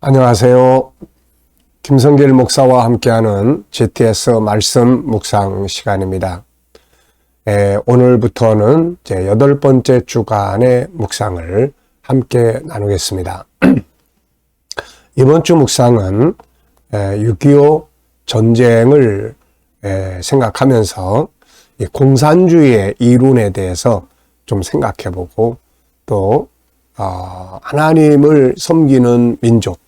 안녕하세요. 김성길 목사와 함께하는 GTS 말씀 묵상 시간입니다. 오늘부터는 제 8번째 주간의 묵상을 함께 나누겠습니다. 이번 주 묵상은 6.25 전쟁을 생각하면서 공산주의의 이론에 대해서 좀 생각해보고 또 하나님을 섬기는 민족,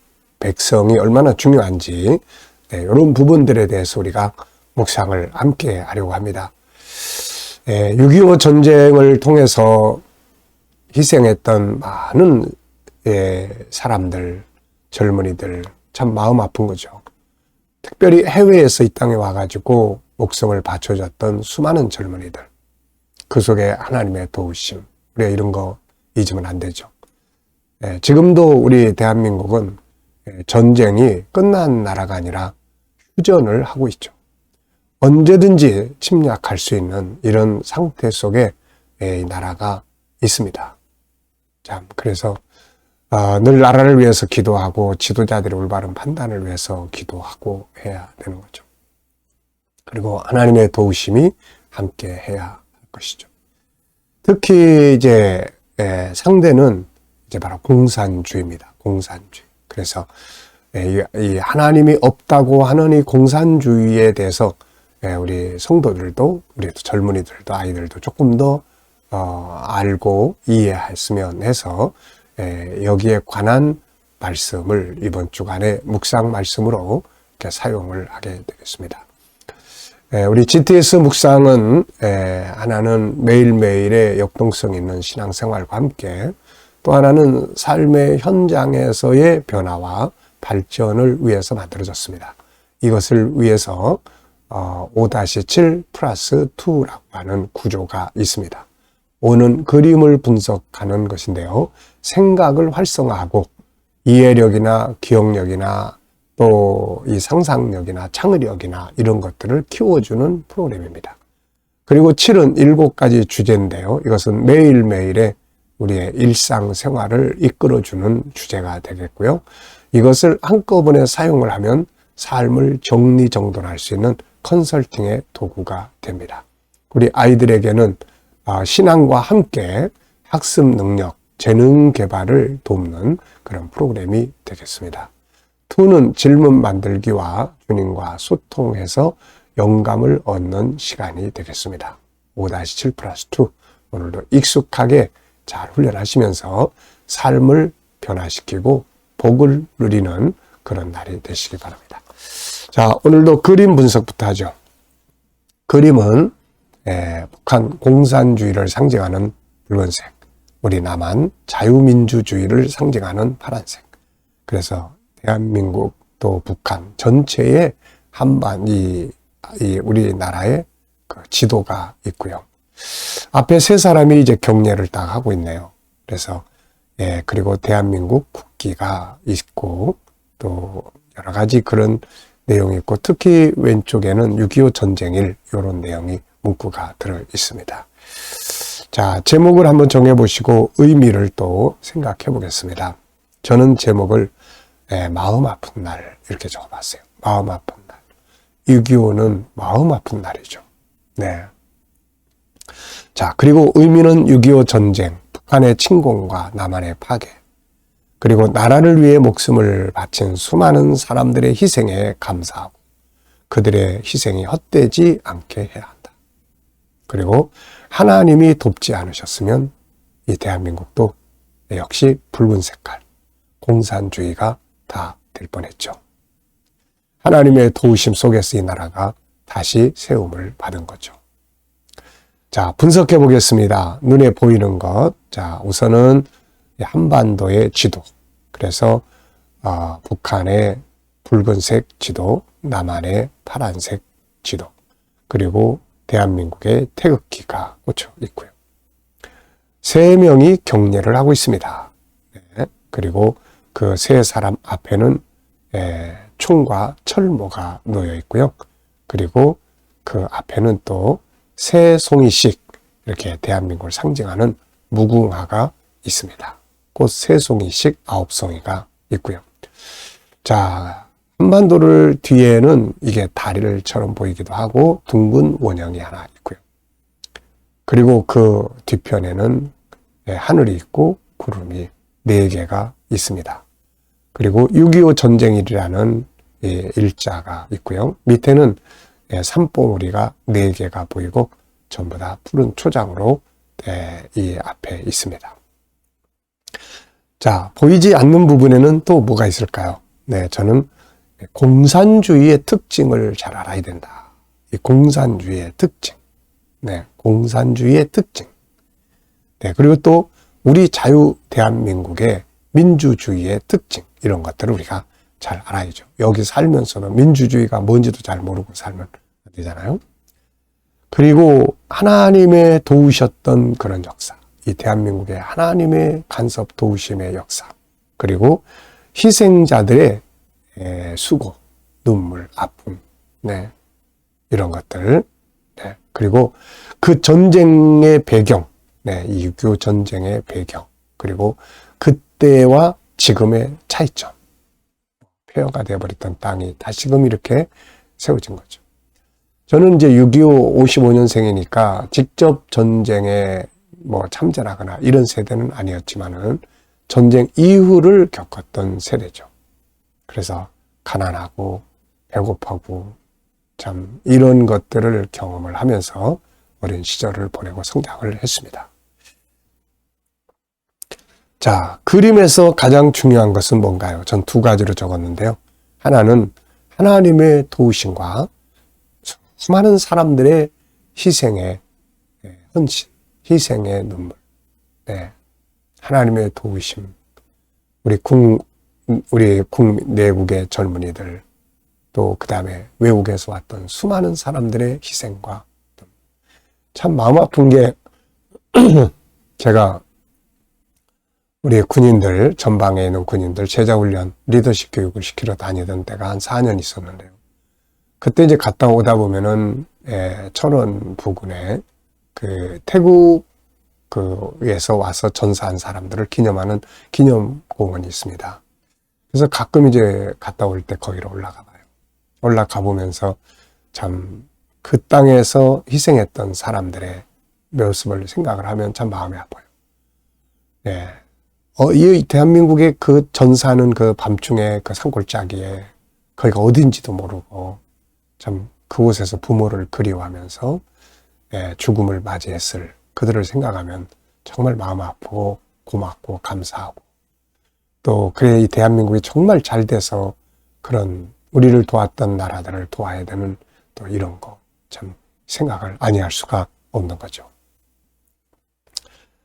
백성이 얼마나 중요한지 이런 부분들에 대해서 우리가 묵상을 함께 하려고 합니다. 6.25 전쟁을 통해서 희생했던 많은 사람들, 젊은이들 참 마음 아픈 거죠. 특별히 해외에서 이 땅에 와가지고 목숨을 바쳐줬던 수많은 젊은이들, 그 속에 하나님의 도우심, 우리가 이런 거 잊으면 안 되죠. 지금도 우리 대한민국은 전쟁이 끝난 나라가 아니라 휴전을 하고 있죠. 언제든지 침략할 수 있는 이런 상태 속에 이 나라가 있습니다. 참, 그래서 늘 나라를 위해서 기도하고 지도자들의 올바른 판단을 위해서 기도하고 해야 되는 거죠. 그리고 하나님의 도우심이 함께 해야 할 것이죠. 특히 이제 상대는 이제 바로 공산주의입니다. 공산주의. 그래서 이 하나님이 없다고 하는 이 공산주의에 대해서 우리 성도들도, 우리 젊은이들도, 아이들도 조금 더 알고 이해했으면 해서 여기에 관한 말씀을 이번 주간의 묵상 말씀으로 이렇게 사용을 하게 되겠습니다. 우리 GTS 묵상은 하나는 매일매일의 역동성 있는 신앙생활과 함께 또 하나는 삶의 현장에서의 변화와 발전을 위해서 만들어졌습니다. 이것을 위해서 5-7 플러스 2라고 하는 구조가 있습니다. 5는 그림을 분석하는 것인데요. 생각을 활성화하고 이해력이나 기억력이나 또 이 상상력이나 창의력이나 이런 것들을 키워주는 프로그램입니다. 그리고 7은 7가지 주제인데요. 이것은 매일매일의 우리의 일상생활을 이끌어주는 주제가 되겠고요. 이것을 한꺼번에 사용을 하면 삶을 정리정돈할 수 있는 컨설팅의 도구가 됩니다. 우리 아이들에게는 신앙과 함께 학습 능력, 재능 개발을 돕는 그런 프로그램이 되겠습니다. 2는 질문 만들기와 주님과 소통해서 영감을 얻는 시간이 되겠습니다. 5-7 플러스 2. 오늘도 익숙하게 잘 훈련하시면서 삶을 변화시키고 복을 누리는 그런 날이 되시기 바랍니다. 자, 오늘도 그림 분석부터 하죠. 그림은 북한 공산주의를 상징하는 붉은색, 우리 남한 자유민주주의를 상징하는 파란색. 그래서 대한민국 또 북한 전체의 한반 우리나라의 그 지도가 있고요. 앞에 세 사람이 이제 경례를 딱 하고 있네요. 그래서 그리고 대한민국 국기가 있고 또 여러 가지 그런 내용이 있고 특히 왼쪽에는 6.25 전쟁일 이런 내용이 문구가 들어 있습니다. 자, 제목을 한번 정해보시고 의미를 또 생각해 보겠습니다. 저는 제목을 마음 아픈 날 이렇게 적어봤어요. 마음 아픈 날. 6.25는 마음 아픈 날이죠. 네. 자, 그리고 의미는 6.25 전쟁, 북한의 침공과 남한의 파괴, 그리고 나라를 위해 목숨을 바친 수많은 사람들의 희생에 감사하고 그들의 희생이 헛되지 않게 해야 한다. 그리고 하나님이 돕지 않으셨으면 이 대한민국도 역시 붉은 색깔, 공산주의가 다 될 뻔했죠. 하나님의 도우심 속에서 이 나라가 다시 세움을 받은 거죠. 자, 분석해 보겠습니다. 눈에 보이는 것. 자, 우선은 한반도의 지도. 그래서 북한의 붉은색 지도, 남한의 파란색 지도, 그리고 대한민국의 태극기가 꽂혀 있고요. 3명이 경례를 하고 있습니다. 네. 그리고 그 3사람 앞에는 총과 철모가 놓여 있고요. 그리고 그 앞에는 또 3송이씩 이렇게 대한민국을 상징하는 무궁화가 있습니다. 곧 3송이씩 9송이가 있고요. 자, 한반도를 뒤에는 이게 다리를처럼 보이기도 하고 둥근 원형이 하나 있고요. 그리고 그 뒤편에는 하늘이 있고 구름이 4개가 있습니다. 그리고 6.25 전쟁일이라는 일자가 있고요. 밑에는 산봉우리가 4개가 보이고 전부 다 푸른 초장으로 이 앞에 있습니다. 자, 보이지 않는 부분에는 또 뭐가 있을까요? 네, 저는 공산주의의 특징을 잘 알아야 된다. 이 공산주의의 특징. 네, 공산주의의 특징. 네, 그리고 또 우리 자유 대한민국의 민주주의의 특징. 이런 것들을 우리가 잘 알아야죠. 여기 살면서는 민주주의가 뭔지도 잘 모르고 살면 안 되잖아요. 그리고 하나님의 도우셨던 그런 역사. 이 대한민국의 하나님의 간섭 도우심의 역사. 그리고 희생자들의 수고, 눈물, 아픔, 네, 이런 것들. 네, 그리고 그 전쟁의 배경, 네, 이 6.25 전쟁의 배경, 그리고 그때와 지금의 차이점. 폐허가 되어버렸던 땅이 다시금 이렇게 세워진 거죠. 저는 이제 6.25 55년생이니까 직접 전쟁에 참전하거나 이런 세대는 아니었지만은 전쟁 이후를 겪었던 세대죠. 그래서 가난하고 배고파고 참 이런 것들을 경험을 하면서 어린 시절을 보내고 성장을 했습니다. 자, 그림에서 가장 중요한 것은 뭔가요? 전 2가지로 적었는데요. 하나는 하나님의 도우심과 수많은 사람들의 희생의 헌신, 희생의 눈물. 네. 하나님의 도우심. 우리 내국의 젊은이들, 또 그 다음에 외국에서 왔던 수많은 사람들의 희생과 참 마음 아픈 게 제가 우리 군인들, 전방에 있는 군인들 제자훈련, 리더십 교육을 시키러 다니던 때가 한 4년 있었는데요. 그때 이제 갔다 오다 보면은 철원 부근에 그 태국 에서 와서 전사한 사람들을 기념하는 기념공원이 있습니다. 그래서 가끔 이제 갔다 올 때 거기로 올라가 봐요. 올라가 보면서 참 그 땅에서 희생했던 사람들의 모습을 생각을 하면 참 마음이 아파요. 네. 이 대한민국의 그 전사하는 그 밤중에 그 산골짜기에 거기가 어딘지도 모르고 참 그곳에서 부모를 그리워하면서 죽음을 맞이했을 그들을 생각하면 정말 마음 아프고 고맙고 감사하고 또 그래 이 대한민국이 정말 잘 돼서 그런 우리를 도왔던 나라들을 도와야 되는 또 이런 거 참 생각을 아니할 수가 없는 거죠.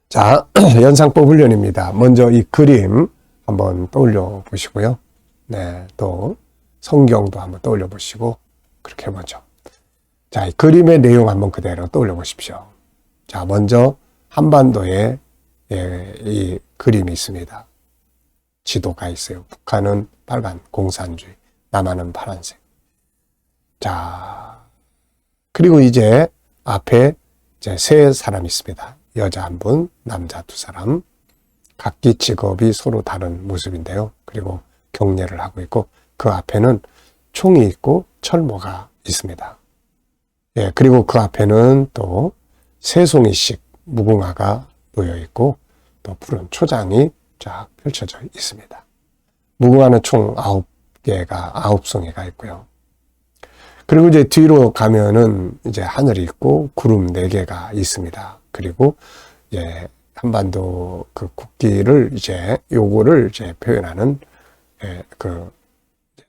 자, 연상법 훈련입니다. 먼저 이 그림 한번 떠올려 보시고요. 네, 또 성경도 한번 떠올려 보시고 그렇게 해보죠. 자, 이 그림의 내용 한번 그대로 떠올려 보십시오. 자, 먼저 한반도에 이 그림이 있습니다. 지도가 있어요. 북한은 빨간 공산주의, 남한은 파란색. 자, 그리고 이제 앞에 이제 3사람이 있습니다. 여자 1분, 남자 2사람. 각기 직업이 서로 다른 모습인데요. 그리고 경례를 하고 있고 그 앞에는 총이 있고 철모가 있습니다. 예, 그리고 그 앞에는 또 3송이씩 무궁화가 놓여 있고 또 푸른 초장이 쫙 펼쳐져 있습니다. 무궁화는 총 9개가 9송이가 있고요. 그리고 이제 뒤로 가면은 이제 하늘이 있고 구름 4개가 있습니다. 그리고 한반도 그 국기를 요거를 표현하는 그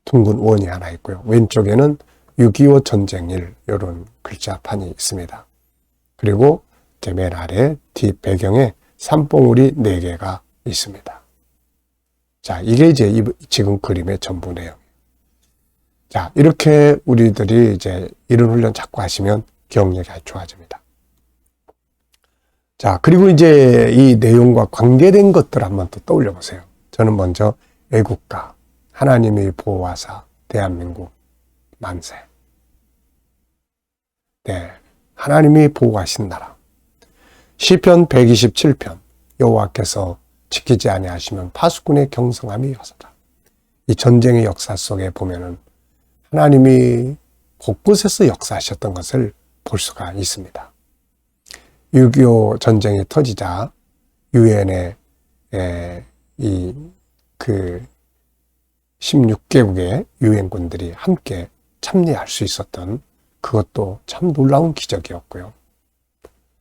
둥근 원이 하나 있고요. 왼쪽에는 6.25 전쟁일 요런 글자판이 있습니다. 그리고 맨 아래 뒷 배경에 산봉우리 4개가 있습니다. 자, 이게 이제 지금 그림의 전부 내용이에요. 자, 이렇게 우리들이 이런 훈련 자꾸 하시면 기억력이 아주 좋아집니다. 자, 그리고 이제 이 내용과 관계된 것들 한번 또 떠올려 보세요. 저는 먼저 애국가, 하나님의 보호하사, 대한민국, 만세. 네, 하나님이 보호하신 나라. 시편 127편, 여호와께서 지키지 아니하시면 파수꾼의 경성함이 허사다. 이 전쟁의 역사 속에 보면은 하나님이 곳곳에서 역사하셨던 것을 볼 수가 있습니다. 6.25 전쟁이 터지자 유엔의 16개국의 유엔군들이 함께 참여할 수 있었던 그것도 참 놀라운 기적이었고요.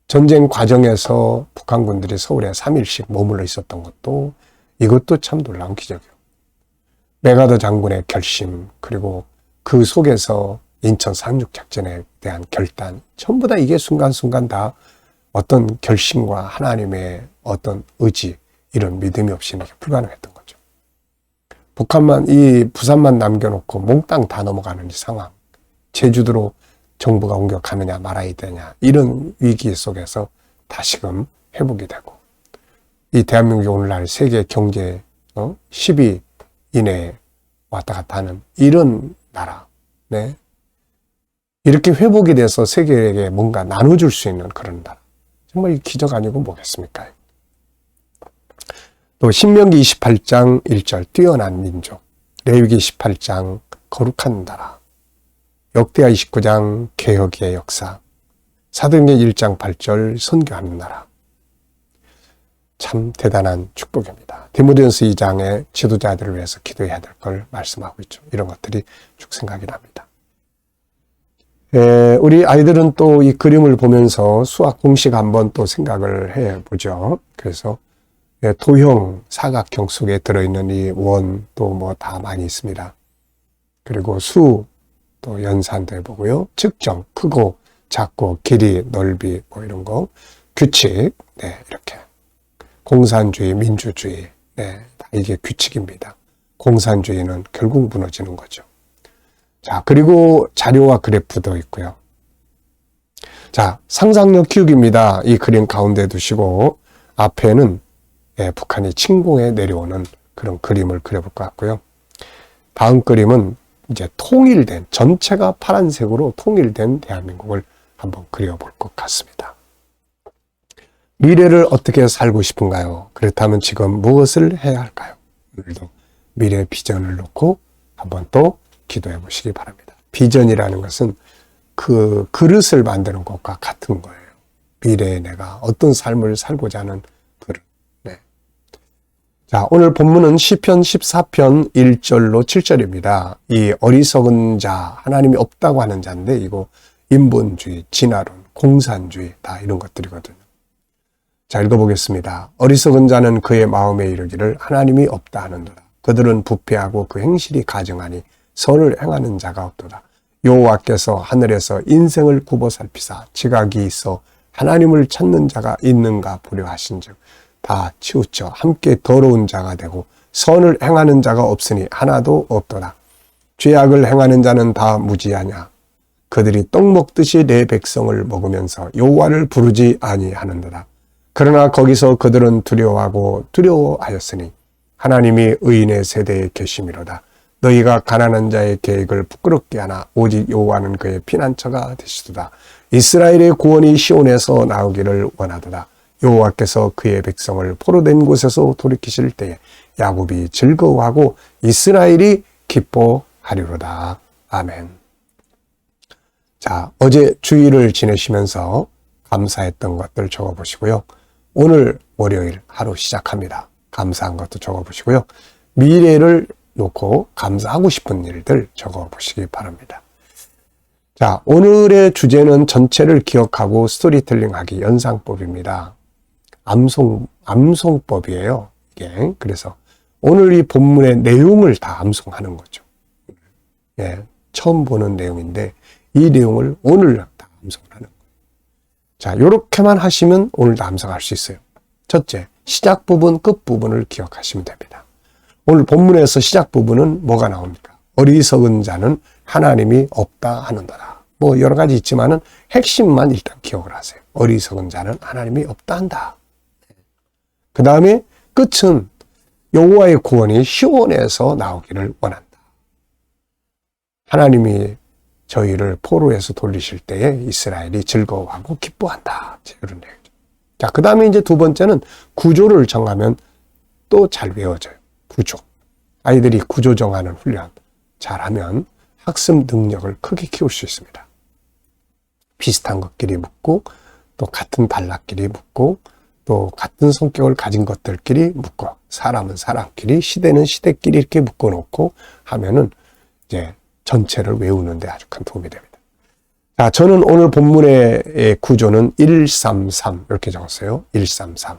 전쟁 과정에서 북한군들이 서울에 3일씩 머물러 있었던 것도 이것도 참 놀라운 기적이에요. 메가더 장군의 결심, 그리고 그 속에서 인천 상륙작전에 대한 결단, 전부 다 이게 순간순간 다 어떤 결심과 하나님의 어떤 의지, 이런 믿음이 없이는 불가능했던 거죠. 부산만 남겨놓고 몽땅 다 넘어가는 이 상황, 제주도로 정부가 공격하느냐 말아야 되냐, 이런 위기 속에서 다시금 회복이 되고, 이 대한민국이 오늘날 세계 경제 10위 이내에 왔다 갔다 하는 이런 나라, 네, 이렇게 회복이 돼서 세계에게 뭔가 나눠줄 수 있는 그런 나라, 정말 기적 아니고 뭐겠습니까? 또 신명기 28장 1절 뛰어난 민족, 레위기 18장 거룩한 나라, 역대하 29장 개혁의 역사, 사도행전 1장 8절 선교하는 나라. 참 대단한 축복입니다. 디모데전서 2장에 지도자들을 위해서 기도해야 될 걸 말씀하고 있죠. 이런 것들이 쭉 생각이 납니다. 우리 아이들은 또 이 그림을 보면서 수학 공식 한번 또 생각을 해보죠. 그래서 도형, 사각형 속에 들어있는 이 원, 또 뭐 다 많이 있습니다. 그리고 수, 또 연산도 해보고요. 측정, 크고 작고 길이, 넓이, 뭐 이런 거, 규칙, 네, 이렇게. 공산주의, 민주주의, 네, 다 이게 규칙입니다. 공산주의는 결국 무너지는 거죠. 자, 그리고 자료와 그래프도 있고요. 자, 상상력 키우기입니다. 이 그림 가운데 두시고, 앞에는 북한이 침공해 내려오는 그런 그림을 그려볼 것 같고요. 다음 그림은 이제 통일된, 전체가 파란색으로 통일된 대한민국을 한번 그려볼 것 같습니다. 미래를 어떻게 살고 싶은가요? 그렇다면 지금 무엇을 해야 할까요? 오늘도 미래 비전을 놓고 한번 또 기도해 보시기 바랍니다. 비전이라는 것은 그 그릇을 만드는 것과 같은 거예요. 미래에 내가 어떤 삶을 살고자 하는 그릇. 네. 자, 오늘 본문은 시편 14편 1절로 7절입니다. 이 어리석은 자, 하나님이 없다고 하는 자인데 이거 인본주의, 진화론, 공산주의 다 이런 것들이거든요. 자, 읽어보겠습니다. 어리석은 자는 그의 마음에 이르기를 하나님이 없다 하는도다. 그들은 부패하고 그 행실이 가증하니 선을 행하는 자가 없도다. 여호와께서 하늘에서 인생을 굽어 살피사 지각이 있어 하나님을 찾는 자가 있는가 보려 하신즉 다 치우쳐 함께 더러운 자가 되고 선을 행하는 자가 없으니 하나도 없도다. 죄악을 행하는 자는 다 무지하냐. 그들이 떡 먹듯이 내 백성을 먹으면서 여호와를 부르지 아니하는도다. 그러나 거기서 그들은 두려워하였으니 하나님이 의인의 세대에 계심이로다. 너희가 가난한 자의 계획을 부끄럽게 하나 오직 여호와는 그의 피난처가 되시도다. 이스라엘의 구원이 시온에서 나오기를 원하도다. 여호와께서 그의 백성을 포로된 곳에서 돌이키실 때에 야곱이 즐거워하고 이스라엘이 기뻐하리로다. 아멘. 자, 어제 주일을 지내시면서 감사했던 것들 적어보시고요. 오늘 월요일 하루 시작합니다. 감사한 것도 적어보시고요. 미래를 놓고 감사하고 싶은 일들 적어보시기 바랍니다. 자, 오늘의 주제는 전체를 기억하고 스토리텔링하기 연상법입니다. 암송법이에요. 이게. 그래서 오늘 이 본문의 내용을 다 암송하는 거죠. 예, 처음 보는 내용인데 이 내용을 오늘 다 암송하는 거예요. 자, 요렇게만 하시면 오늘도 암송할 수 있어요. 첫째, 시작 부분, 끝 부분을 기억하시면 됩니다. 오늘 본문에서 시작 부분은 뭐가 나옵니까? 어리석은 자는 하나님이 없다 하는도다. 뭐 여러 가지 있지만은 핵심만 일단 기억을 하세요. 어리석은 자는 하나님이 없다 한다. 그 다음에 끝은 여호와의 구원이 시온에서 나오기를 원한다. 하나님이 저희를 포로에서 돌리실 때에 이스라엘이 즐거워하고 기뻐한다. 이런 내용이죠. 자, 그 다음에 이제 두 번째는 구조를 정하면 또 잘 외워져요. 구조. 아이들이 구조 정하는 훈련 잘하면 학습 능력을 크게 키울 수 있습니다. 비슷한 것끼리 묶고 또 같은 단락끼리 묶고 또 같은 성격을 가진 것들끼리 묶고 사람은 사람끼리 시대는 시대끼리 이렇게 묶어 놓고 하면은 이제 전체를 외우는 데 아주 큰 도움이 됩니다. 자, 저는 오늘 본문의 구조는 133 이렇게 적었어요. 133.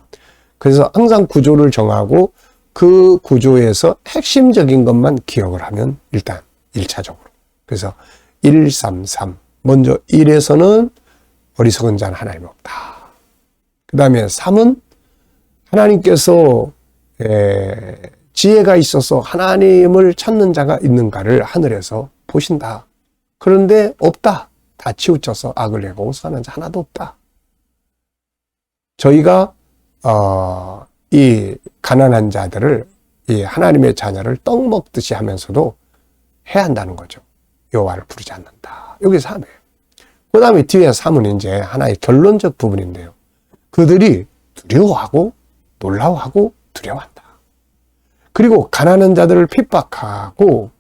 그래서 항상 구조를 정하고 그 구조에서 핵심적인 것만 기억을 하면 일단 1차적으로. 그래서 133. 먼저 1에서는 어리석은 자는 하나님이 없다. 그 다음에 3은 하나님께서 지혜가 있어서 하나님을 찾는 자가 있는가를 하늘에서 보신다. 그런데 없다. 다 치우쳐서 악을 내고 사는 자 하나도 없다. 저희가 이 가난한 자들을 이 하나님의 자녀를 떡 먹듯이 하면서도 해야 한다는 거죠. 여호와를 부르지 않는다. 여기 3이에요. 그 다음에 뒤에 3은 이제 하나의 결론적 부분인데요. 그들이 두려워하고 놀라워하고 두려워한다. 그리고 가난한 자들을 핍박하고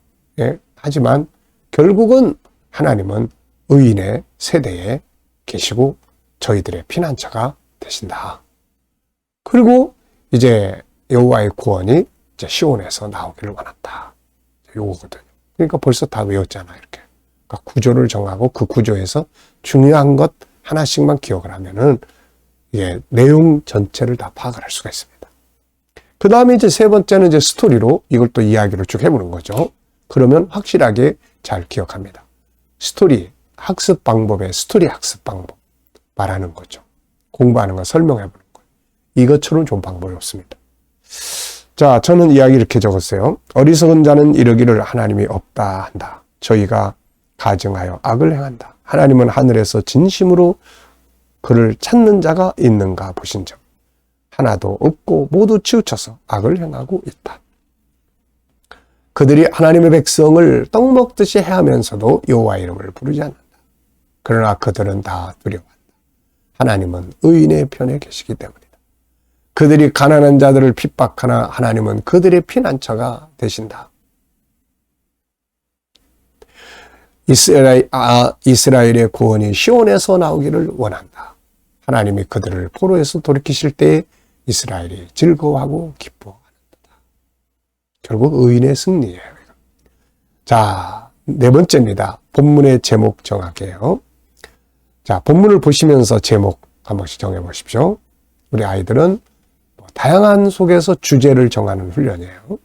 하지만 결국은 하나님은 의인의 세대에 계시고 저희들의 피난처가 되신다. 그리고 이제 여호와의 구원이 이제 시온에서 나오기를 원한다. 요거거든요. 그러니까 벌써 다 외웠잖아요. 이렇게. 그러니까 구조를 정하고 그 구조에서 중요한 것 하나씩만 기억을 하면은 이게 내용 전체를 다 파악을 할 수가 있습니다. 그 다음에 이제 세 번째는 이제 스토리로 이걸 또 이야기로 쭉 해보는 거죠. 그러면 확실하게 잘 기억합니다. 스토리 학습 방법의 스토리 학습 방법 말하는 거죠. 공부하는 거 설명해 보는 거예요. 이것처럼 좋은 방법이 없습니다. 자, 저는 이야기 이렇게 적었어요. 어리석은 자는 이르기를 하나님이 없다 한다. 저희가 가증하여 악을 행한다. 하나님은 하늘에서 진심으로 그를 찾는 자가 있는가 보신 적 하나도 없고 모두 치우쳐서 악을 행하고 있다. 그들이 하나님의 백성을 떡 먹듯이 해하면서도 여호와 이름을 부르지 않는다. 그러나 그들은 다 두려워한다. 하나님은 의인의 편에 계시기 때문이다. 그들이 가난한 자들을 핍박하나 하나님은 그들의 피난처가 되신다. 이스라엘의 구원이 시온에서 나오기를 원한다. 하나님이 그들을 포로에서 돌이키실 때 이스라엘이 즐거워하고 기뻐하는 듯다. 결국 의인의 승리예요. 자, 네 번째입니다. 본문의 제목 정할게요. 자, 본문을 보시면서 제목 한 번씩 정해 보십시오. 우리 아이들은 다양한 속에서 주제를 정하는 훈련이에요.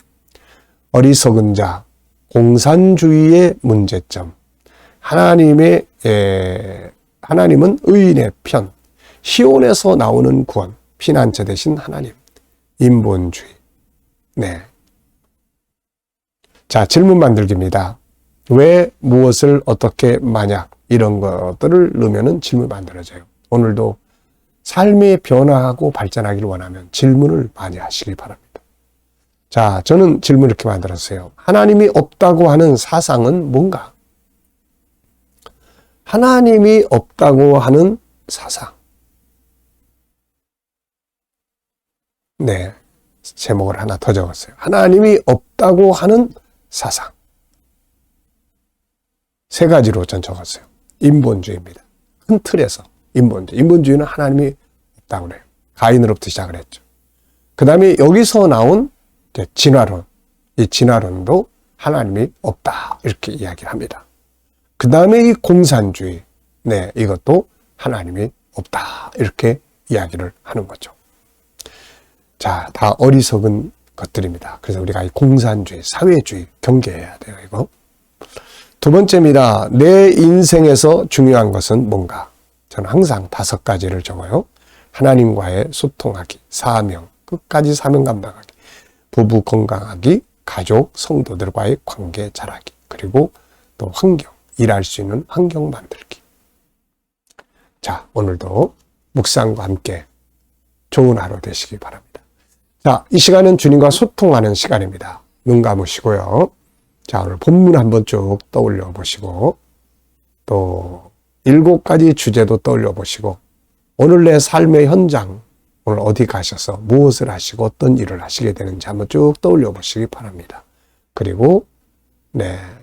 어리석은 자, 공산주의의 문제점, 하나님은 의인의 편, 시온에서 나오는 구원, 피난처 되신 하나님, 인본주의. 네. 자, 질문 만들기입니다. 왜, 무엇을, 어떻게, 만약 이런 것들을 넣으면 질문 만들어져요. 오늘도 삶이 변화하고 발전하기를 원하면 질문을 많이 하시기 바랍니다. 자, 저는 질문 이렇게 만들었어요. 하나님이 없다고 하는 사상은 뭔가? 하나님이 없다고 하는 사상. 네, 제목을 하나 더 적었어요. 하나님이 없다고 하는 사상. 세 가지로 전 적었어요. 인본주의입니다. 큰 틀에서 인본주의. 인본주의는 하나님이 없다고 그래요. 가인으로부터 시작을 했죠. 그 다음에 여기서 나온 진화론. 이 진화론도 하나님이 없다. 이렇게 이야기를 합니다. 그 다음에 이 공산주의. 네, 이것도 하나님이 없다. 이렇게 이야기를 하는 거죠. 자, 다 어리석은 것들입니다. 그래서 우리가 이 공산주의, 사회주의 경계해야 돼요, 이거. 두 번째입니다. 내 인생에서 중요한 것은 뭔가? 저는 항상 5가지를 적어요. 하나님과의 소통하기, 사명, 끝까지 사명 감당하기, 부부 건강하기, 가족, 성도들과의 관계 잘하기, 그리고 또 환경, 일할 수 있는 환경 만들기. 자, 오늘도 묵상과 함께 좋은 하루 되시기 바랍니다. 자, 이 시간은 주님과 소통하는 시간입니다. 눈 감으시고요. 자, 오늘 본문 한번 쭉 떠올려 보시고 또 7가지 주제도 떠올려 보시고 오늘 내 삶의 현장, 오늘 어디 가셔서 무엇을 하시고 어떤 일을 하시게 되는지 한번 쭉 떠올려 보시기 바랍니다. 그리고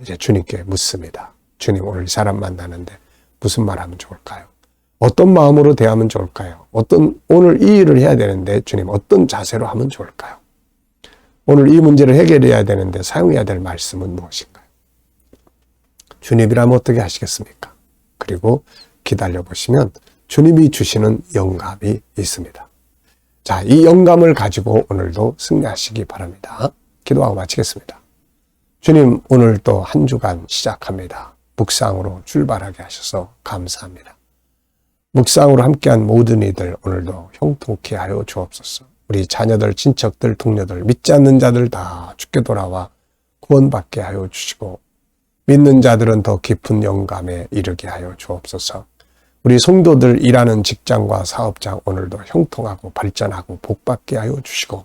이제 주님께 묻습니다. 주님, 오늘 이 사람 만나는데 무슨 말 하면 좋을까요? 어떤 마음으로 대하면 좋을까요? 오늘 이 일을 해야 되는데 주님 어떤 자세로 하면 좋을까요? 오늘 이 문제를 해결해야 되는데 사용해야 될 말씀은 무엇인가요? 주님이라면 어떻게 하시겠습니까? 그리고 기다려 보시면 주님이 주시는 영감이 있습니다. 자, 이 영감을 가지고 오늘도 승리하시기 바랍니다. 기도하고 마치겠습니다. 주님, 오늘 또 한 주간 시작합니다. 묵상으로 출발하게 하셔서 감사합니다. 묵상으로 함께한 모든 이들 오늘도 형통케 하여 주옵소서. 우리 자녀들, 친척들, 동료들, 믿지 않는 자들 다 주께 돌아와 구원받게 하여 주시고 믿는 자들은 더 깊은 영감에 이르게 하여 주옵소서. 우리 성도들 일하는 직장과 사업장 오늘도 형통하고 발전하고 복받게 하여 주시고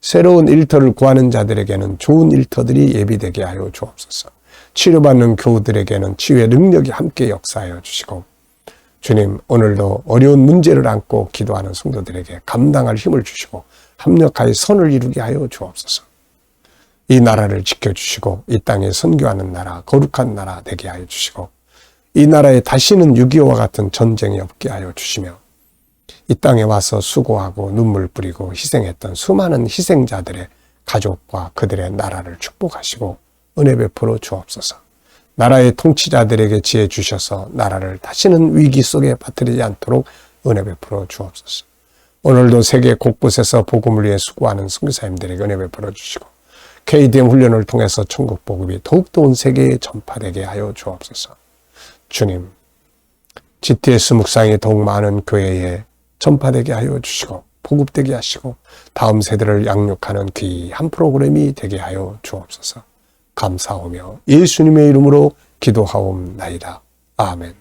새로운 일터를 구하는 자들에게는 좋은 일터들이 예비되게 하여 주옵소서. 치료받는 교우들에게는 치유의 능력이 함께 역사하여 주시고 주님, 오늘도 어려운 문제를 안고 기도하는 성도들에게 감당할 힘을 주시고 합력하여 선을 이루게 하여 주옵소서. 이 나라를 지켜주시고 이 땅에 선교하는 나라, 거룩한 나라 되게 하여 주시고 이 나라에 다시는 6.25와 같은 전쟁이 없게 하여 주시며 이 땅에 와서 수고하고 눈물 뿌리고 희생했던 수많은 희생자들의 가족과 그들의 나라를 축복하시고 은혜 베풀어 주옵소서. 나라의 통치자들에게 지혜 주셔서 나라를 다시는 위기 속에 빠뜨리지 않도록 은혜 베풀어 주옵소서. 오늘도 세계 곳곳에서 복음을 위해 수고하는 선교사님들에게 은혜 베풀어 주시고 KDM 훈련을 통해서 천국 복음이 더욱더 온 세계에 전파되게 하여 주옵소서. 주님, GTS 묵상이 더욱 많은 교회에 전파되게 하여 주시고 보급되게 하시고 다음 세대를 양육하는 귀한 프로그램이 되게 하여 주옵소서. 감사하며 예수님의 이름으로 기도하옵나이다. 아멘.